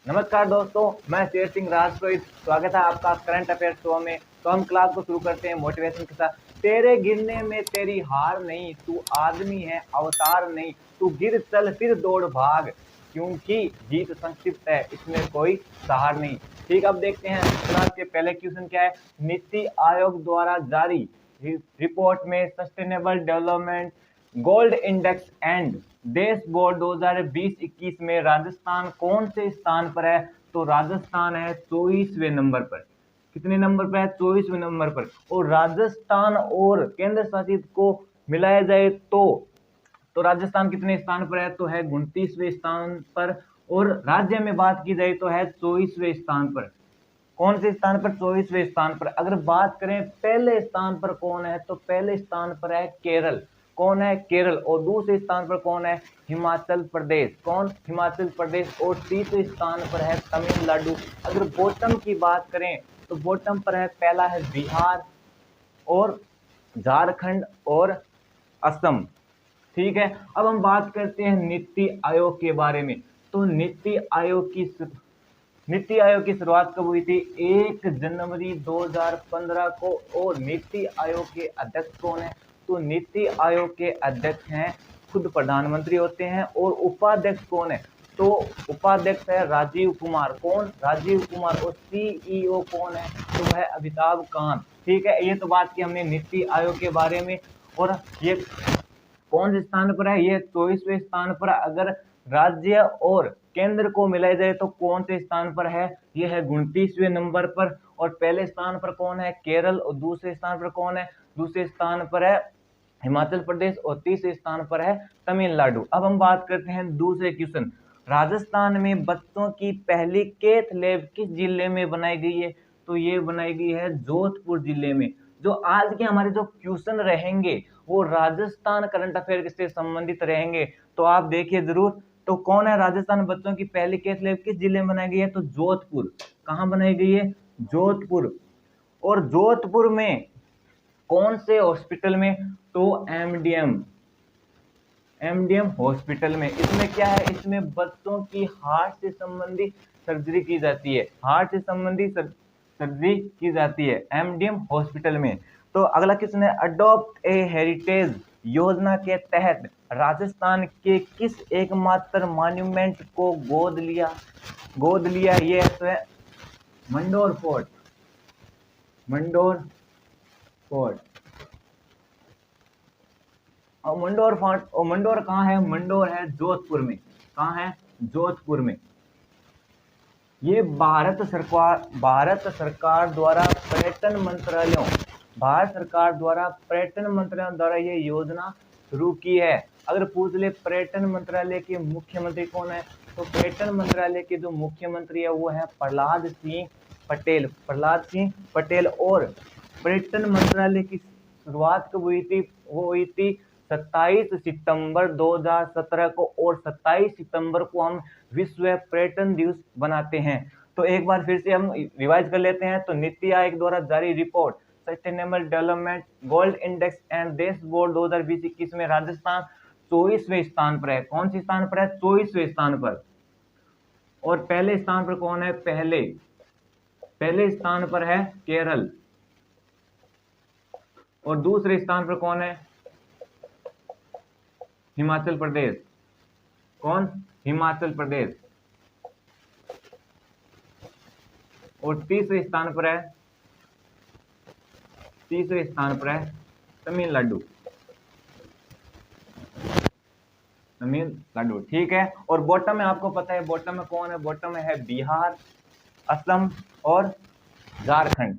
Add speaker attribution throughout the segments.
Speaker 1: नमस्कार दोस्तों, मैं शेर सिंह राजपुरोहित। स्वागत है आपका करंट अफेयर शो में। तो हम क्लास को शुरू करते हैं मोटिवेशन के साथ। तेरे गिरने में तेरी हार नहीं, तू आदमी है अवतार नहीं, तू गिर चल फिर दौड़ भाग, क्योंकि जीत संक्षिप्त है इसमें कोई सहार नहीं। ठीक, अब देखते हैं क्लास के पहले क्वेश्चन क्या है। नीति आयोग द्वारा जारी रिपोर्ट में sustainable development gold index and dashboard 2020-21 में राजस्थान कौन से स्थान पर है? तो राजस्थान है 24वें नंबर पर। कितने नंबर पर है? 24वें नंबर पर। और राजस्थान और केंद्र शासित को मिलाया जाए तो राजस्थान कितने स्थान पर है? तो है 29वें स्थान पर। और राज्य में बात की जाए तो है 24वें स्थान पर। कौन से स्थान पर? 24वें स्थान पर। अगर बात करें पहले स्थान पर कौन है, तो पहले स्थान पर है केरल। कौन है? केरल। और दूसरे स्थान पर कौन है? हिमाचल प्रदेश। कौन? हिमाचल प्रदेश। और तीसरे स्थान पर है तमिलनाडु। अगर बॉटम की बात करें तो बॉटम पर है, पहला है बिहार और झारखंड और असम। ठीक है, अब हम बात करते हैं नीति आयोग के बारे में। तो नीति आयोग की शुरुआत कब हुई थी? 1 जनवरी 2015 को। और नीति आयोग के अध्यक्ष कौन है? तो नीति आयोग के अध्यक्ष हैं खुद प्रधानमंत्री होते हैं। और उपाध्यक्ष कौन है? तो उपाध्यक्ष है राजीव कुमार। कौन? राजीव कुमार। और सीईओ कौन है? तो वह अमिताभ कांत। ठीक है, ये तो बात की हमने नीति आयोग के बारे में। और ये कौन से स्थान पर है? ये 24वें स्थान पर। अगर राज्य और केंद्र को मिलाया जाए तो कौन से स्थान पर है? ये है 29वें नंबर पर। और पहले स्थान पर कौन है? केरल। और दूसरे स्थान पर कौन है? दूसरे स्थान पर है हिमाचल प्रदेश। और तीसरे स्थान पर है तमिलनाडु। अब हम बात करते हैं दूसरे क्वेश्चन। राजस्थान में बच्चों की पहली कैथ लैब किस जिले में बनाई गई है? तो ये बनाई गई है जोधपुर जिले में। जो आज के हमारे जो क्वेश्चन रहेंगे वो राजस्थान करंट अफेयर से संबंधित रहेंगे, तो आप देखिए जरूर। तो कौन है? राजस्थान बच्चों की पहली कैथ लैब किस जिले में बनाई गई है? तो जोधपुर। कहां बनाई गई है? जोधपुर। और जोधपुर में कौन से हॉस्पिटल में? तो एमडीएम हॉस्पिटल में। इसमें क्या है? इसमें बच्चों की हार्ट से संबंधित सर्जरी की जाती है। हार्ट से संबंधित सर्जरी की जाती है एमडीएम हॉस्पिटल में। तो अगला क्वेश्चन है, अडॉप्ट ए हेरिटेज योजना के तहत राजस्थान के किस एकमात्र मॉन्यूमेंट को गोद लिया? ये तो है मंडोर फोर्ट। और मंडोर कहाँ है? मंडोर है जोधपुर में। कहाँ है? जोधपुर में। ये भारत सरकार द्वारा पर्यटन मंत्रालयों द्वारा ये योजना शुरू की है। अगर पूछ ले पर्यटन मंत्रालय के मुख्यमंत्री कौन है? तो पर्यटन मंत्रालय के जो मुख्यमंत्री है वो है प्रहलाद सिंह पटेल। और पर्यटन मंत्रालय की शुरुआत कब हुई थी? वो हुई थी 27 सितंबर 2017 को। और 27 सितंबर को हम विश्व पर्यटन दिवस बनाते हैं। तो एक बार फिर से हम रिवाइज कर लेते हैं। तो नीति आयोग द्वारा जारी report sustainable development gold index and dashboard 2020-21 में राजस्थान 24वें स्थान पर है। कौन से स्थान पर है? 24वें स्थान पर। और पहले स्थान पर कौन है? पहले स्थान पर है केरल। और दूसरे स्थान पर कौन है? हिमाचल प्रदेश। कौन? हिमाचल प्रदेश। और तीसरे स्थान पर है तमिलनाडु। ठीक है। और बॉटम में आपको पता है बॉटम में कौन है? बॉटम में है बिहार, असम और झारखंड।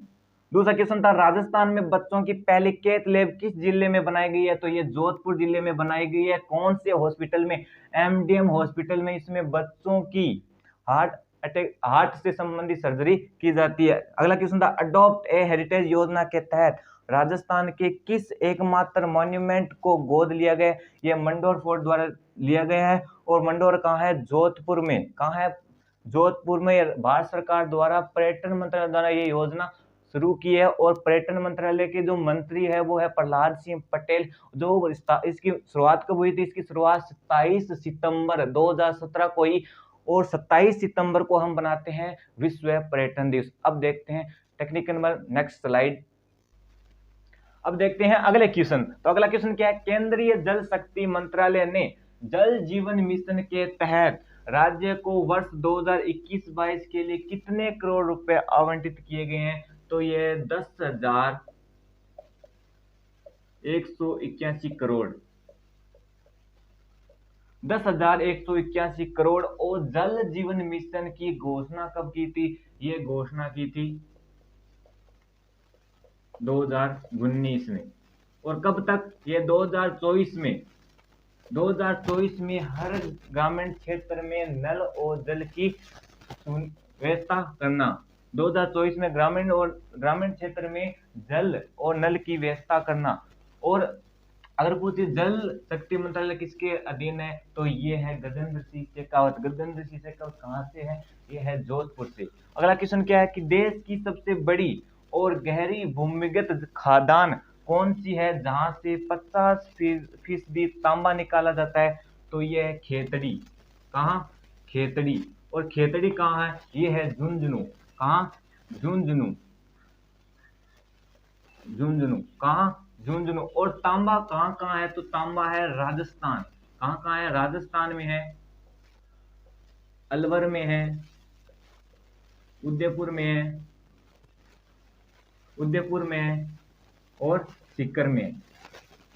Speaker 1: दूसरा क्वेश्चन था, राजस्थान में बच्चों की पहली कैथ लैब किस जिले में बनाई गई है? तो ये जोधपुर जिले में बनाई गई है। कौन से हॉस्पिटल में? एमडीएम हॉस्पिटल में। इसमें बच्चों की हार्ट से संबंधित सर्जरी की जाती है। अगला क्वेश्चन था, अडॉप्ट ए हेरिटेज योजना के तहत राजस्थान के किस एकमात्र मॉन्यूमेंट को गोद लिया गया? यह मंडोर फोर्ट द्वारा लिया गया है। और मंडोर कहाँ है? जोधपुर में। कहाँ है? जोधपुर में। भारत सरकार द्वारा पर्यटन मंत्रालय द्वारा ये योजना शुरू की है। और पर्यटन मंत्रालय के जो मंत्री है वो है प्रहलाद सिंह पटेल। जो इसकी शुरुआत कब हुई थी? इसकी शुरुआत 27 सितंबर 2017 को ही और 27 सितंबर को हम बनाते हैं विश्व पर्यटन दिवस। अब देखते हैं टेक्निकल नंबर, नेक्स्ट स्लाइड। अब देखते हैं अगले क्वेश्चन। तो अगला क्वेश्चन क्या है, केंद्रीय जल शक्ति मंत्रालय ने जल जीवन मिशन के तहत राज्य को वर्ष 2021-22 के लिए कितने करोड़ रुपए आवंटित किए गए हैं? तो ये 10,181 करोड़, 10,181 करोड़। और जल जीवन मिशन की घोषणा कब की थी? ये घोषणा की थी 2019 में। और कब तक? ये 2024 में। 2024 में हर ग्रामीण क्षेत्र में नल और जल की व्यवस्था करना। 2024 में ग्रामीण क्षेत्र में जल और नल की व्यवस्था करना। और अगर पूछे जल शक्ति मंत्रालय किसके अधीन है, तो ये है गजेंद्र सिंह शेखावत। गजेंद्र सिंह शेखावत कहाँ से है? ये है जोधपुर से। अगला क्वेश्चन क्या है कि देश की सबसे बड़ी और गहरी भूमिगत खदान कौन सी है जहां से 50% तांबा निकाला जाता है? तो ये है खेतड़ी। कहाँ? खेतड़ी। और खेतड़ी कहाँ है? ये है झुंझुनू। कहाँ? झुंझुनू। झुंझुनू कहाँ? झुंझुनू। और तांबा कहाँ कहाँ है? तो तांबा है राजस्थान। कहाँ कहाँ है? राजस्थान में है, अलवर में है, उदयपुर में है, और सीकर में है।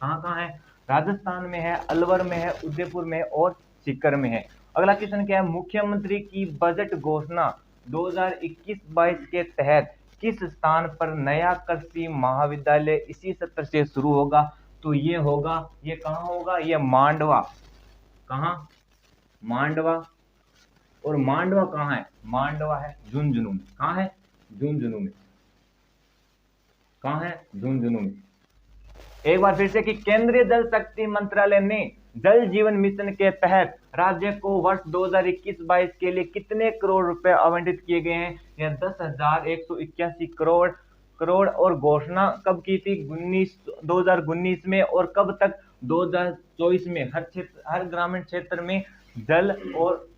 Speaker 1: कहाँ कहाँ है? राजस्थान में है, अलवर में है, उदयपुर में है और सीकर में है। अगला क्वेश्चन क्या है, मुख्यमंत्री की बजट घोषणा 2021-22 के तहत किस स्थान पर नया कृषि महाविद्यालय इसी सत्र से शुरू होगा? तो ये होगा, ये कहाँ होगा? ये मांडवा। कहाँ? मांडवा। और मांडवा कहाँ है? मांडवा है झुंझुनू में। कहाँ है? झुंझुनू में। कहाँ है? झुंझुनू में। एक बार फिर से कि केंद्रीय जल शक्ति मंत्रालय ने जल जीवन मिशन के तहत राज्य को वर्ष 2021-22 के लिए कितने करोड़ रुपए आवंटित किए गए हैं? यह 10,181 करोड़। और घोषणा कब की थी? 2019 में। और कब तक? 2024 में। हर ग्रामीण क्षेत्र में जल और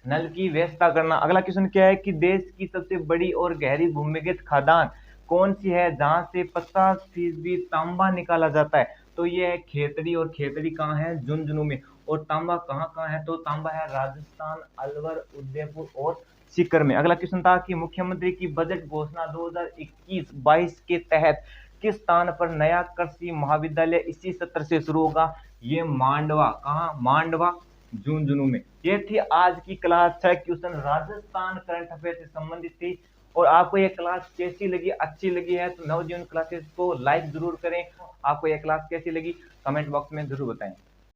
Speaker 1: नल की व्यवस्था करना। अगला क्वेश्चन क्या है कि देश की सबसे बड़ी और गहरी भूमिगत खदान कौन सी है जहां से 50% तांबा निकाला जाता है? तो ये है खेतड़ी। और खेतड़ी कहाँ है? झुंझुनू में। और तांबा कहाँ कहाँ है? तो तांबा है राजस्थान, अलवर, उदयपुर और सीकर में। अगला क्वेश्चन था कि मुख्यमंत्री की बजट घोषणा 2021-22 के तहत किस स्थान पर नया कृषि महाविद्यालय इसी सत्र से शुरू होगा? ये मांडवा। कहाँ? मांडवा, झुंझुनू में। ये थी आज की class 6 question Rajasthan current affair से संबंधित थी। और आपको ये क्लास कैसी लगी? अच्छी लगी है तो नवजीवन क्लासेस को लाइक जरूर करें। आपको ये क्लास कैसी लगी कमेंट बॉक्स में जरूर बताएं।